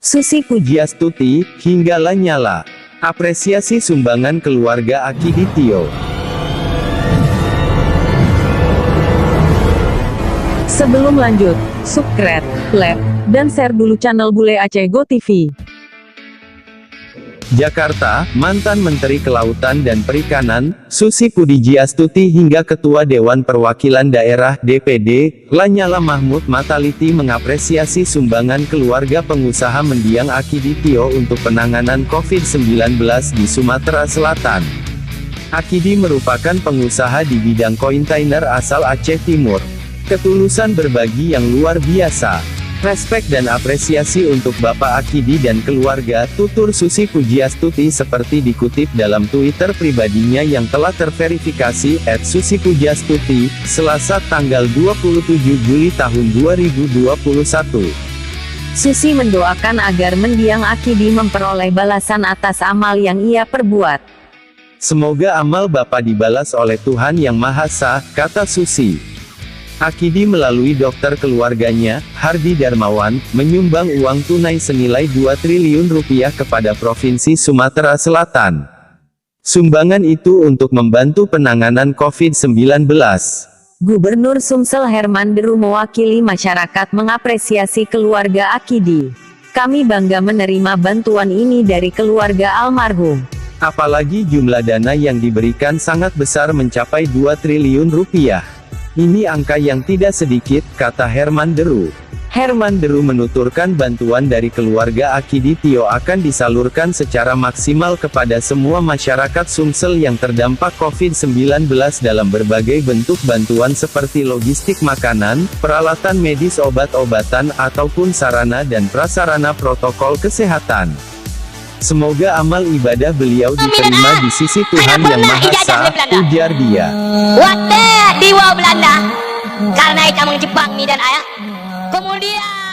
Susi Pujiastuti, hingga Lanyala. Apresiasi sumbangan keluarga Akidi Tio. Sebelum lanjut, subscribe, like, dan share dulu channel Bule Aceh Go TV. Jakarta, mantan Menteri Kelautan dan Perikanan, Susi Pujiastuti hingga Ketua Dewan Perwakilan Daerah (DPD), Lanyala Mahmud Mataliti mengapresiasi sumbangan keluarga pengusaha mendiang Akidi Tio untuk penanganan COVID-19 di Sumatera Selatan. Akidi merupakan pengusaha di bidang kontainer asal Aceh Timur. Ketulusan berbagi yang luar biasa. Respek dan apresiasi untuk Bapak Akidi dan keluarga, tutur Susi Pujiastuti seperti dikutip dalam Twitter pribadinya yang telah terverifikasi @susipujiastuti, Selasa tanggal 27 Juli tahun 2021. Susi mendoakan agar mendiang Akidi memperoleh balasan atas amal yang ia perbuat. Semoga amal Bapak dibalas oleh Tuhan Yang Maha Esa, kata Susi. Akidi melalui dokter keluarganya, Hardi Darmawan, menyumbang uang tunai senilai 2 triliun rupiah kepada Provinsi Sumatera Selatan. Sumbangan itu untuk membantu penanganan COVID-19. Gubernur Sumsel Herman Deru mewakili masyarakat mengapresiasi keluarga Akidi. Kami bangga menerima bantuan ini dari keluarga almarhum. Apalagi jumlah dana yang diberikan sangat besar mencapai 2 triliun rupiah. Ini angka yang tidak sedikit, kata Herman Deru. Herman Deru menuturkan bantuan dari keluarga Akidi Tio akan disalurkan secara maksimal kepada semua masyarakat Sumsel yang terdampak COVID-19 dalam berbagai bentuk bantuan seperti logistik makanan, peralatan medis obat-obatan ataupun sarana dan prasarana protokol kesehatan. Semoga amal ibadah beliau diterima di sisi Tuhan Yang Maha Esa, ujar dia. Waktu di Belanda, karena itu menjebak dan ayah. Kemudian